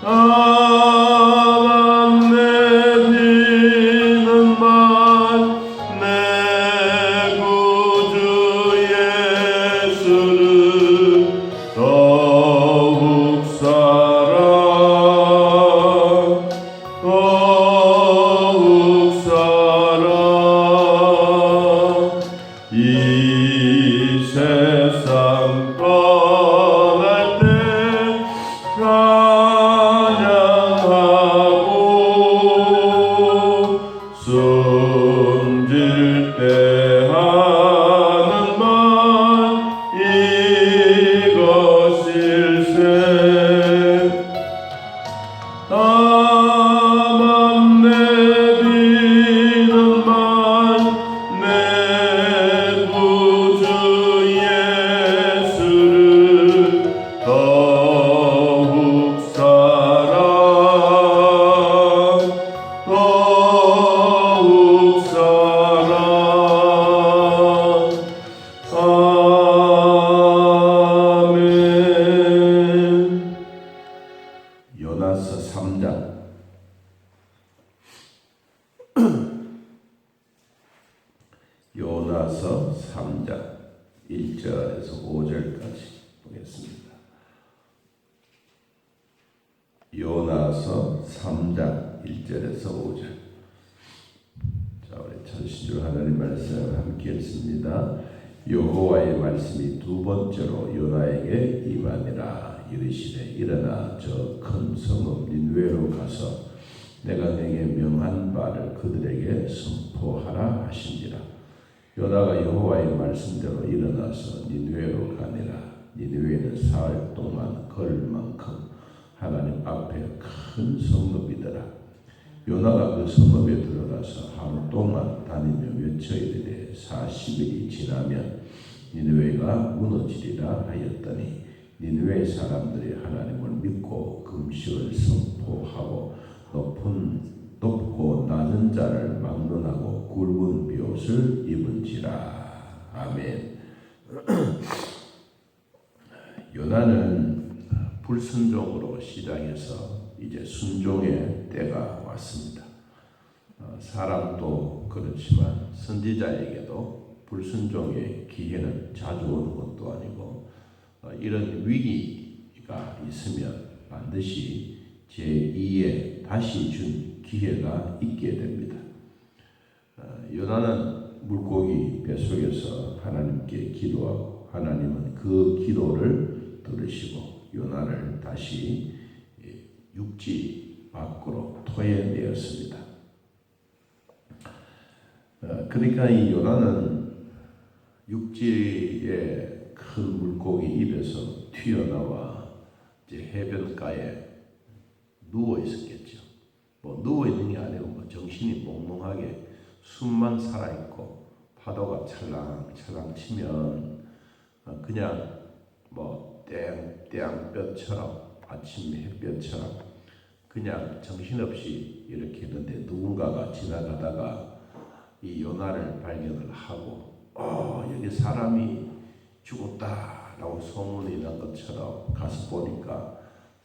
다만 내비는 말 내 구주 예수를 더욱 사랑 이 세상 떠날 때 찬양하고 숨질 때 하는 말 이것일세. 다만 내비는 말 내 구주 예수를 더욱 사랑 더욱 사랑. 아멘. 요나서 3장 요나서 3장 1절에서 5절까지 보겠습니다. 요나서 3장 1절에서 5절. 자, 우리 천신주 하나님 말씀 함께 읽습니다. 여호와의 말씀이 두 번째로 요나에게 임하니라. 이르시되 일어나 저 큰 성읍 닌웨로 가서 내가 내게 명한 바를 그들에게 선포하라 하신지라. 요나가 여호와의 말씀대로 일어나서 닌웨로 가니라. 닌웨는 사흘 동안 걸을 만큼 하나님 앞에 큰 성읍이더라. 요나가 그 성읍에 들어가서 하루 동안 다니며 외쳐 이르되 40일이 지나면 니느웨가 무너지리라 하였더니 니느웨 사람들이 하나님을 믿고 금식을 선포하고 높고 낮은 자를 막론하고 굵은 비옷을 입은지라. 아멘. 요나는 불순종으로 시작해서 이제 순종의 때가 왔습니다. 사람도 그렇지만 선지자에게도 불순종의 기회는 자주 오는 것도 아니고 이런 위기가 있으면 반드시 제2의 다시 준 기회가 있게 됩니다. 요나는 물고기 뱃속에서 하나님께 기도하고 하나님은 그 기도를 들으시고 요나를 다시 육지 밖으로 토해내었습니다. 그러니까 이 요나는 육지의 큰 물고기 입에서 튀어나와 이제 해변가에 누워 있었겠죠. 뭐 누워 있는 게 아니고 뭐 정신이 몽롱하게 숨만 살아 있고 파도가 찰랑찰랑 치면 그냥 뭐 땡볕처럼 아침 햇볕처럼 그냥 정신없이 이렇게 있는데 누군가가 지나가다가 이 요나를 발견을 하고 여기 사람이 죽었다라고 소문이 난 것처럼 가서 보니까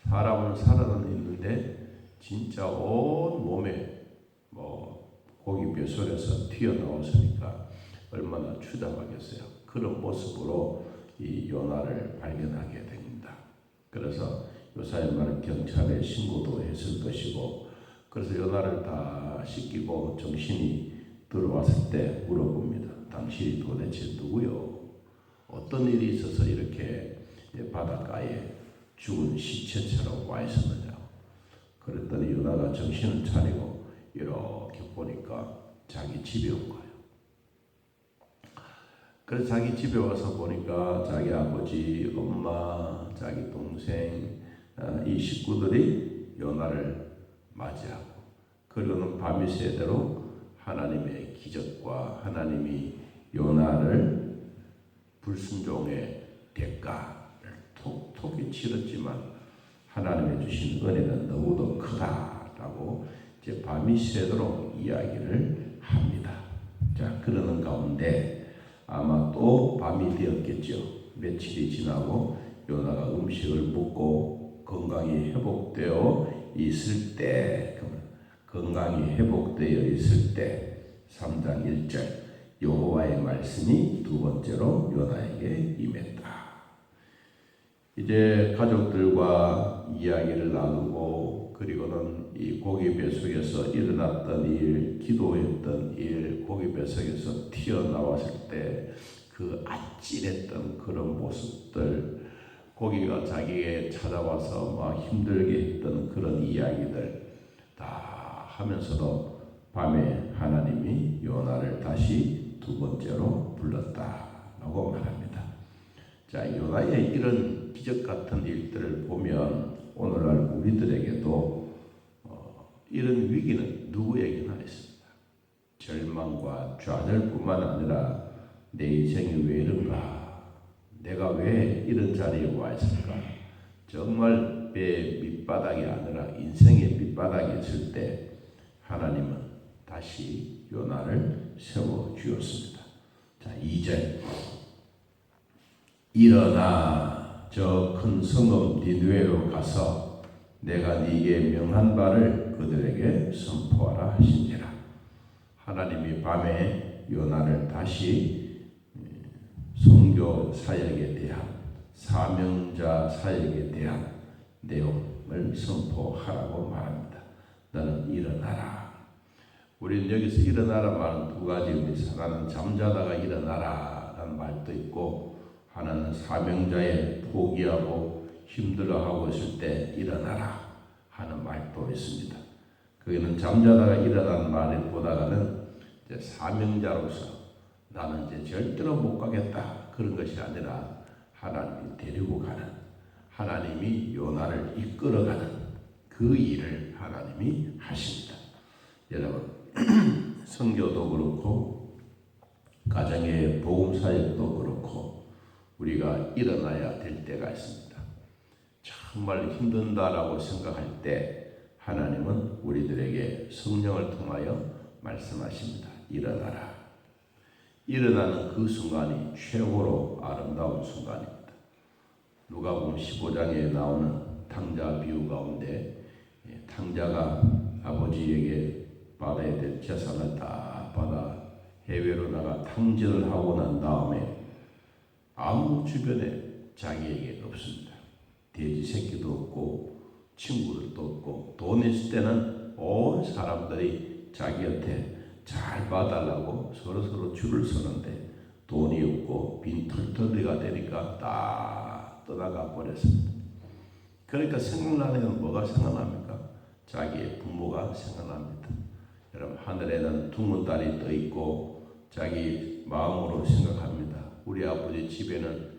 사람은 살아는 있는데 진짜 온 몸에 뭐 고기 뱃속에서 튀어나왔으니까 얼마나 추잡하겠어요. 그런 모습으로 이 요나를 발견하게 됩니다. 그래서 요사의 말은 경찰에 신고도 했을 것이고 그래서 요나를 다 씻기고 정신이 들어왔을 때 물어봅니다. 당신이 도대체 누구요? 어떤 일이 있어서 이렇게 바닷가에 죽은 시체처럼 와 있었느냐고. 그랬더니 요나가 정신을 차리고 이렇게 보니까 자기 집에 온 거예요. 그래서 자기 집에 와서 보니까 자기 아버지, 엄마, 자기 동생, 이 식구들이 요나를 맞이하고 그리고는 밤이 새도록 하나님의 기적과 하나님이 요나를 불순종의 대가를 톡톡히 치렀지만 하나님의 주신 은혜는 너무도 크다라고 이제 밤이 새도록 이야기를 합니다. 자, 그러는 가운데 아마 또 밤이 되었겠죠. 며칠이 지나고 요나가 음식을 먹고 건강이 회복되어 있을 때, 건강이 회복되어 있을 때 3장 1절 여호와의 말씀이 두 번째로 요나에게 임했다. 이제 가족들과 이야기를 나누고 그리고는 이 고기 뱃속에서 일어났던 일, 기도했던 일, 고기 뱃속에서 튀어나왔을 때 그 아찔했던 그런 모습들, 고기가 자기에게 찾아와서 막 힘들게 했던 그런 이야기들 다 하면서도 밤에 하나님이 요나를 다시 두 번째로 불렀다라고 말합니다. 자, 요나의 이런 기적 같은 일들을 보면 오늘날 우리들에게도 이런 위기는 누구에게나 있습니다. 절망과 좌절뿐만 아니라 내 인생이 왜 이런가? 내가 왜 이런 자리에 와 있을까? 정말 배 밑바닥이 아니라 인생의 밑바닥에 있을 때 하나님은 다시 요나를 세워 주었습니다. 자, 2절 일어나 저 큰 성읍 니느웨로 가서 내가 네게 명한 바를 그들에게 선포하라 하시니라. 하나님이 밤에 요나를 다시 선교 사역에 대한 사명자 사역에 대한 내용을 선포하라고 말합니다. 너는 일어나라. 우리는 여기서 일어나라 말은 두 가지 의미에서 하나는 잠자다가 일어나라 라는 말도 있고 하나는 사명자에 포기하고 힘들어하고 있을 때 일어나라 하는 말도 있습니다. 거기는 잠자다가 일어나는 말보다는 이제 사명자로서 나는 이제 절대로 못 가겠다 그런 것이 아니라 하나님이 데리고 가는, 하나님이 요나를 이끌어가는 그 일을 하나님이 하십니다. 여러분 선교도 그렇고 가정의 복음 사역도 그렇고 우리가 일어나야 될 때가 있습니다. 정말 힘든다라고 생각할 때 하나님은 우리들에게 성령을 통하여 말씀하십니다. 일어나라. 일어나는 그 순간이 최고로 아름다운 순간입니다. 누가복음 15장에 나오는 탕자 비유 가운데 탕자가 아버지에게 받아야 될 재산을 다 받아 해외로 나가 탕진을 하고 난 다음에 아무 주변에 자기에게 없습니다. 돼지 새끼도 없고 친구들도 없고 돈 있을 때는 온 사람들이 자기한테 잘 봐달라고 서로 줄을 서는데 돈이 없고 빈털터리가 되니까 다 떠나가 버렸습니다. 그러니까 생각나는 건 뭐가 생각납니까? 자기의 부모가 생각납니다. 여러분 하늘에는 둥근 달이 떠 있고 자기 마음으로 생각합니다. 우리 아버지 집에는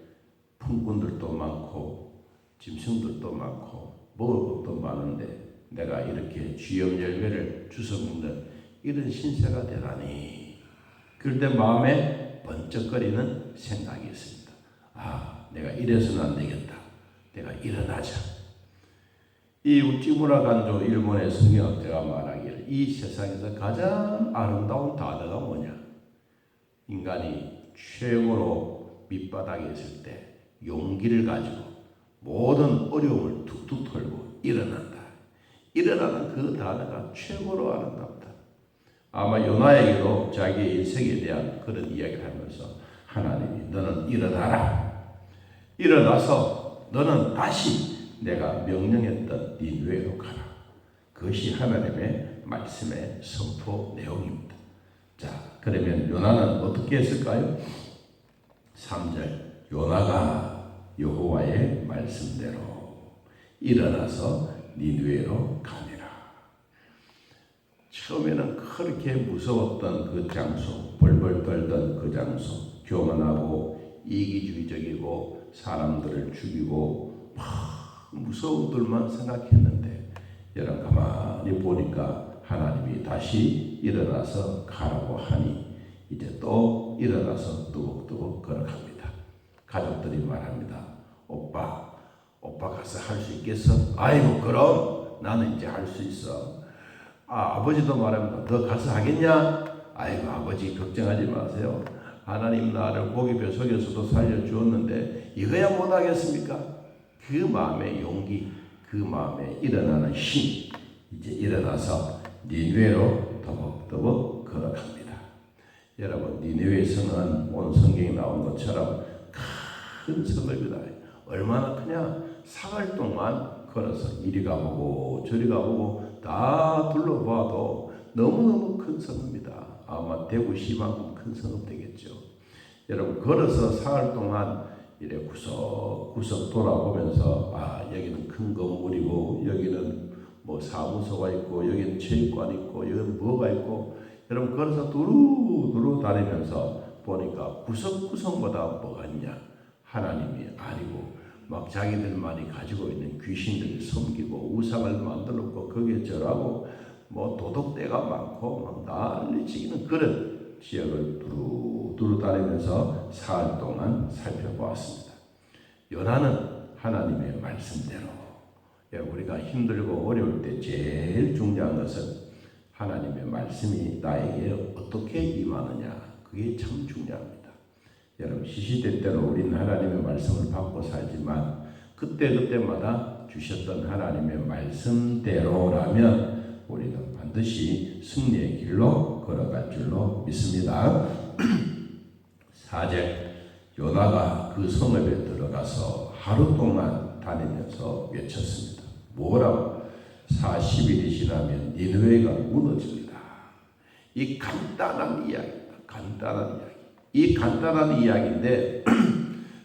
품꾼들도 많고 짐승들도 많고 먹을 것도 많은데 내가 이렇게 쥐염 열매를 주워 먹는 이런 신세가 되다니. 그런데 마음에 번쩍거리는 생각이 있습니다. 아, 내가 이래서는 안 되겠다. 내가 일어나자. 이 우찌무라 간조 일본의 성경학자가 말하기를 이 세상에서 가장 아름다운 단어가 뭐냐? 인간이 최고로 밑바닥에 있을 때 용기를 가지고 모든 어려움을 툭툭 털고 일어난다. 일어나는 그 단어가 최고로 아름답다. 아마 요나에게도 자기의 인생에 대한 그런 이야기를 하면서 하나님이 너는 일어나라. 일어나서 너는 다시 내가 명령했던 니느웨로 가라. 그것이 하나님의 말씀의 선포 내용입니다. 자, 그러면 요나는 어떻게 했을까요? 3절 요나가 여호와의 말씀대로 일어나서 니느웨로 가니라. 처음에는 그렇게 무서웠던 그 장소, 벌벌 떨던 그 장소, 교만하고 이기주의적이고 사람들을 죽이고 막 무서운 들만 생각했는데 여러분 가만히 보니까 하나님이 다시 일어나서 가라고 하니 이제 또 일어나서 뚜벅뚜벅 걸어갑니다. 가족들이 말합니다. 오빠 가서 할 수 있겠어? 아이고 그럼 나는 이제 할 수 있어. 아버지도 말합니다. 너 가서 하겠냐? 아이고 아버지 걱정하지 마세요. 하나님 나를 고기 뱃속에서도 살려주었는데 이거야 못하겠습니까? 그 마음의 용기, 그 마음에 일어나는 힘, 이제 일어나서 니느웨로 더벅더벅 걸어갑니다. 여러분, 니느웨 성은 오늘 성경에 나온 것처럼 큰 성읍이다. 얼마나 크냐? 사흘 동안 걸어서 이리 가보고 저리 가보고 다 둘러봐도 너무너무 큰 성읍입니다. 아마 대구시만큼 큰 성읍 되겠죠. 여러분, 걸어서 사흘 동안 이래 구석구석 돌아보면서 여기는 큰 건물이고 여기는 뭐 사무소가 있고 여기는 체육관 있고 여기는 뭐가 있고, 여러분 걸어서 두루두루 다니면서 보니까 구석구석마다 뭐가 있냐? 하나님이 아니고 막 자기들만이 가지고 있는 귀신들을 섬기고 우상을 만들었고 거기에 절하고 뭐 도덕대가 많고 막 난리치기는 그런 지역을 두루두루 다니면서 사흘 동안 살펴보았습니다. 요나는 하나님의 말씀대로, 우리가 힘들고 어려울 때 제일 중요한 것은 하나님의 말씀이 나에게 어떻게 임하느냐, 그게 참 중요합니다. 여러분, 시시때때로 우리는 하나님의 말씀을 받고 살지만 그때그때마다 주셨던 하나님의 말씀대로라면 우리는 반드시 승리의 길로 걸어갈 줄로 믿습니다. 4절, 요나가 그 성읍에 들어가서 하루 동안 다니면서 외쳤습니다. 뭐라고? 40일이 지나면 니느웨가 무너집니다. 이 간단한 이야기입니다. 간단한 이야기. 이 간단한 이야기인데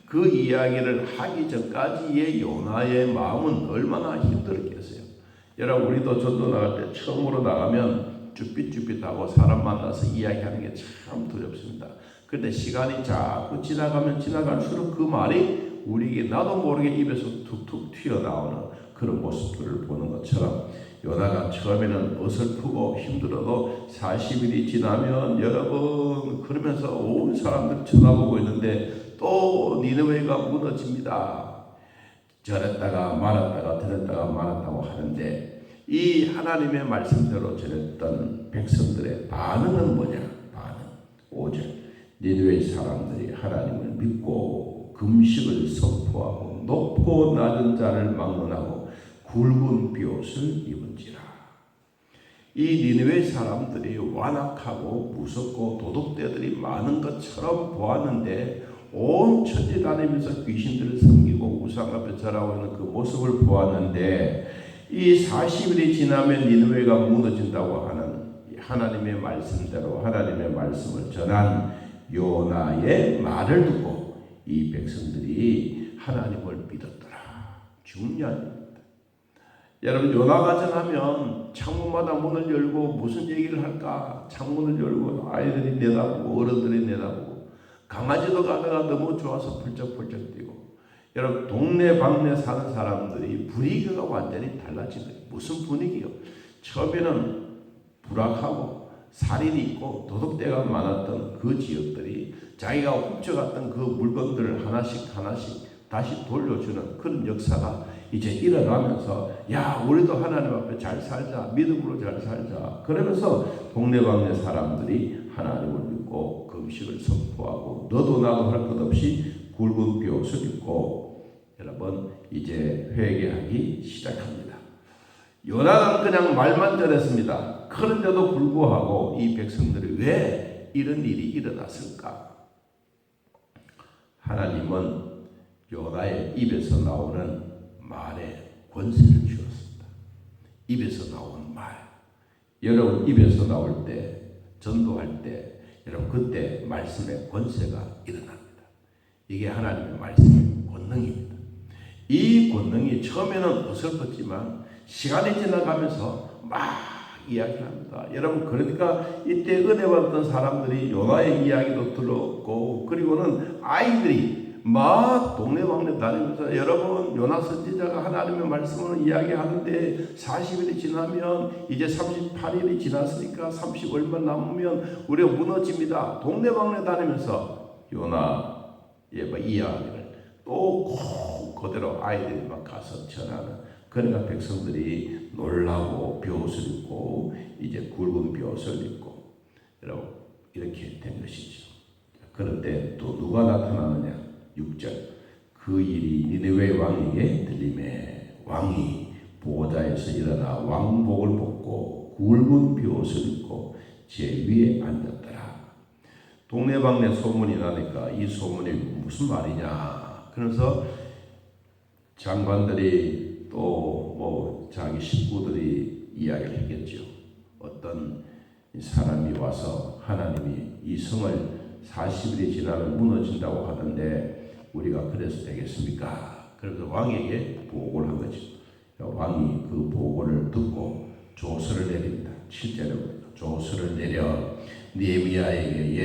그 이야기를 하기 전까지의 요나의 마음은 얼마나 힘들었겠어요. 여러분, 우리도 전도 나갈 때 처음으로 나가면 쭈삣쭈삣하고 사람 만나서 이야기하는 게 참 두렵습니다. 그런데 시간이 자꾸 지나가면 지나갈수록 그 말이 우리에게 나도 모르게 입에서 툭툭 튀어나오는 그런 모습들을 보는 것처럼 요나가 처음에는 어설프고 힘들어도 40일이 지나면 여러분 그러면서 온 사람들 쳐다보고 있는데 또 니느웨가 무너집니다. 저랬다가 말았다가 들었다가 말았다고 하는데 이 하나님의 말씀대로 전했던 백성들의 반응은 뭐냐? 반응 5절, 니느웨 사람들이 하나님을 믿고 금식을 선포하고 높고 낮은 자를 막론하고 굵은 비옷을 입은지라. 이 니느웨 사람들이 완악하고 무섭고 도둑떼들이 많은 것처럼 보았는데 온 천지 다니면서 귀신들을 섬기고 우상 앞에 절하고 있는 그 모습을 보았는데 이 40일이 지나면 니느웨가 무너진다고 하는 하나님의 말씀대로 하나님의 말씀을 전한 요나의 말을 듣고 이 백성들이 하나님을 믿었더라. 중요한 일입니다. 여러분, 요나가 전하면 창문마다 문을 열고 무슨 얘기를 할까? 창문을 열고 아이들이 내다보고 어른들이 내다보고 강아지도 가다가 너무 좋아서 펄쩍펄쩍 뛰고, 여러분 동네방네 사는 사람들이 분위기가 완전히 달라진 거예요. 무슨 분위기요? 처음에는 불악하고 살인이 있고 도둑대가 많았던 그 지역들이 자기가 훔쳐갔던 그 물건들을 하나씩 다시 돌려주는 그런 역사가 이제 일어나면서 야, 우리도 하나님 앞에 잘 살자, 믿음으로 잘 살자, 그러면서 동네방네 사람들이 하나님을 믿고 금식을 선포하고 너도 나도 할 것 없이 굵은 벼옷을 입고 여러분 이제 회개하기 시작합니다. 요나는 그냥 말만 전했습니다. 그런데도 불구하고 이 백성들이 왜 이런 일이 일어났을까? 하나님은 요나의 입에서 나오는 말에 권세를 주었습니다. 입에서 나오는 말. 여러분 입에서 나올 때, 전도할 때 여러분 그때 말씀의 권세가 일어납니다. 이게 하나님의 말씀의 권능입니다. 이 권능이 처음에는 어설펐지만 시간이 지나가면서 막 이야기를 합니다. 여러분 그러니까 이때 은혜 받았던 사람들이 요나의 이야기도 들었고, 그리고는 아이들이 막 동네방네 다니면서 여러분 요나 선지자가 하나님의 말씀을 이야기하는데 40일이 지나면 이제 38일이 지났으니까 30 얼마 남으면 우리가 무너집니다. 동네방네 다니면서 요나의 이야기를 또 그대로 아이들이 막 가서 전하는. 그러니까 백성들이 놀라고 벼옷을 입고 이제 굵은 벼옷을 입고 여러분 이렇게 된 것이죠. 그런데 또 누가 나타나느냐? 6절, 그 일이 니느웨 왕에게 들림에 왕이 보좌에서 일어나 왕복을 벗고 굵은 비옷을 입고 제 위에 앉았더라. 동네방네 소문이 나니까 이 소문이 무슨 말이냐. 그래서 장관들이 또 뭐 자기 식구들이 이야기를 했겠죠. 어떤 사람이 와서 하나님이 이 성을 40일이 지나면 무너진다고 하는데 우리가 그래서 되겠습니까? 그래서 왕에게 보고를 한 거죠. 왕이 그 보고를 듣고 조서를 내립니다. 7절에 조서를 내려 느헤미야에게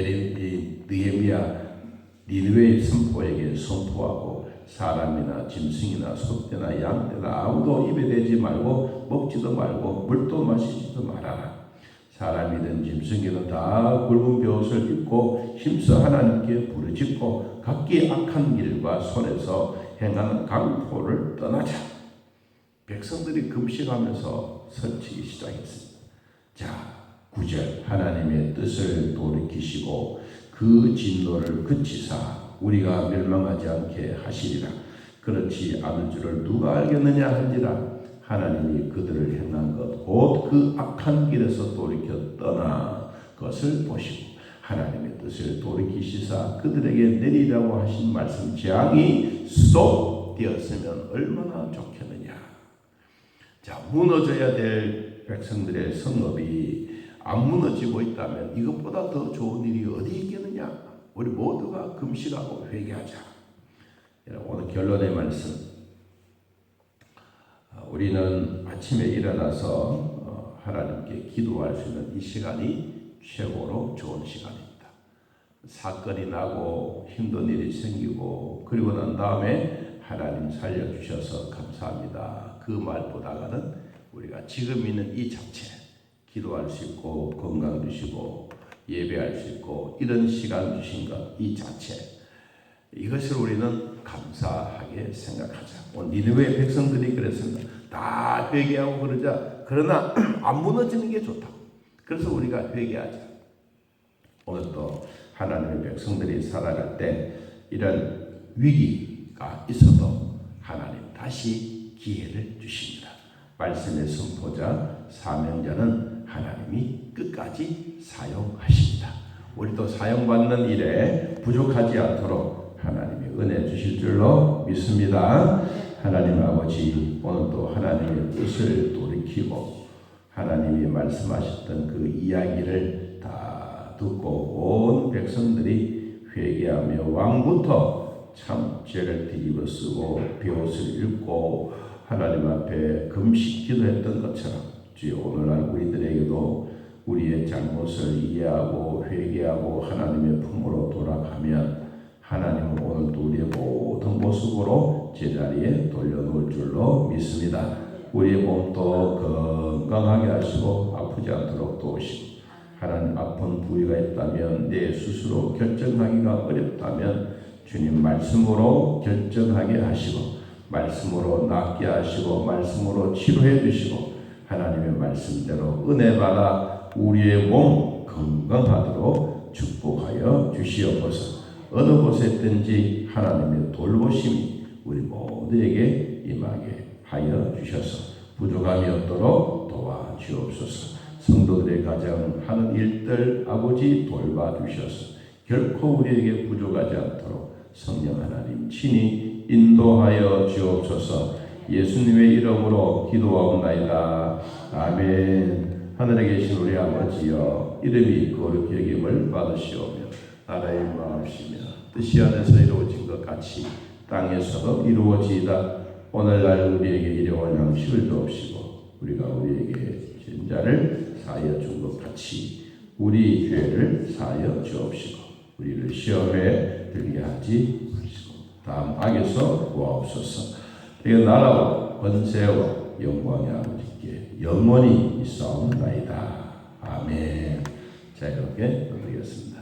니느웨 선포에게 선포하고 사람이나 짐승이나 소떼나 양떼나 아무도 입에 대지 말고 먹지도 말고 물도 마시지도 말아라. 사람이든 짐승이든 다 굵은 벼옷을 입고 힘써 하나님께 부르짖고 각기 악한 길과 손에서 행하는 강포를 떠나자. 백성들이 금식하면서 설치기 시작했습니다. 자, 9절 하나님의 뜻을 돌이키시고 그 진노를 그치사 우리가 멸망하지 않게 하시리라. 그렇지 않을 줄을 누가 알겠느냐 한지라. 하나님이 그들을 행한 것 곧 그 악한 길에서 돌이켜 떠나 것을 보시고 하나님의 뜻을 돌이키시사 그들에게 내리라고 하신 말씀 재앙이 수독되었으면 얼마나 좋겠느냐. 자, 무너져야 될 백성들의 성읍이 안 무너지고 있다면 이것보다 더 좋은 일이 어디 있겠느냐. 우리 모두가 금식하고 회개하자. 오늘 결론의 말씀. 우리는 아침에 일어나서 하나님께 기도할 수 있는 이 시간이 최고로 좋은 시간입니다. 사건이 나고 힘든 일이 생기고 그리고 난 다음에 하나님 살려주셔서 감사합니다. 그 말보다는 우리가 지금 있는 이 자체 기도할 수 있고 건강 주시고 예배할 수 있고 이런 시간 주신 것 이 자체 이것을 우리는 감사하게 생각하자. 니느웨 백성들이 그랬습니다. 다 회개하고 그러자. 그러나 안 무너지는 게 좋다. 그래서 우리가 회개하자. 오늘 또 하나님의 백성들이 살아갈 때 이런 위기가 있어도 하나님 다시 기회를 주십니다. 말씀의 선포자 사명자는 하나님이 끝까지 사용하십니다. 우리도 사용받는 일에 부족하지 않도록 하나님이 은혜 주실 줄로 믿습니다. 하나님 아버지, 오늘도 하나님의 뜻을 돌이키고 하나님이 말씀하셨던 그 이야기를 다 듣고 온 백성들이 회개하며 왕부터 참 죄를 뒤집어 쓰고 벼옷을 입고 하나님 앞에 금식 기도했던 것처럼 주여 오늘날 우리들에게도 우리의 잘못을 이해하고 회개하고 하나님의 품으로 돌아가면 하나님은 오늘도 우리의 모든 모습으로 제자리에 돌려놓을 줄로 믿습니다. 우리의 몸도 건강하게 하시고 아프지 않도록 도우시고 하나님 아픈 부위가 있다면 내 스스로 결정하기가 어렵다면 주님 말씀으로 결정하게 하시고 말씀으로 낫게 하시고 말씀으로 치료해 주시고 하나님의 말씀대로 은혜 받아 우리의 몸 건강하도록 축복하여 주시옵소서. 어느 곳에 있든지 하나님의 돌보심이 우리 모두에게 임하게 하여 주셔서 부족함이 없도록 도와주옵소서. 성도들의 가정 하는 일들 아버지 돌봐주셔서 결코 우리에게 부족하지 않도록 성령 하나님 친히 인도하여 주옵소서. 예수님의 이름으로 기도하옵나이다. 아멘. 하늘에 계신 우리 아버지여, 이름이 거룩히 여김을 받으시오며 나라의 마음이시며 뜻이 하늘에서 이루어진 것 같이 땅에서도 이루어지이다. 오늘날 우리에게 일용할 양식을 주옵시고 우리가 우리에게 진 자를 사하여 준 것 같이 우리 죄를 사하여 주옵시고 우리를 시험에 들게 하지 마시고 다음 악에서 구하옵소서. 이 나라와 권세와 영광의 아버지께 영원히 있사옵나이다. 아멘. 자, 이렇게 드리겠습니다.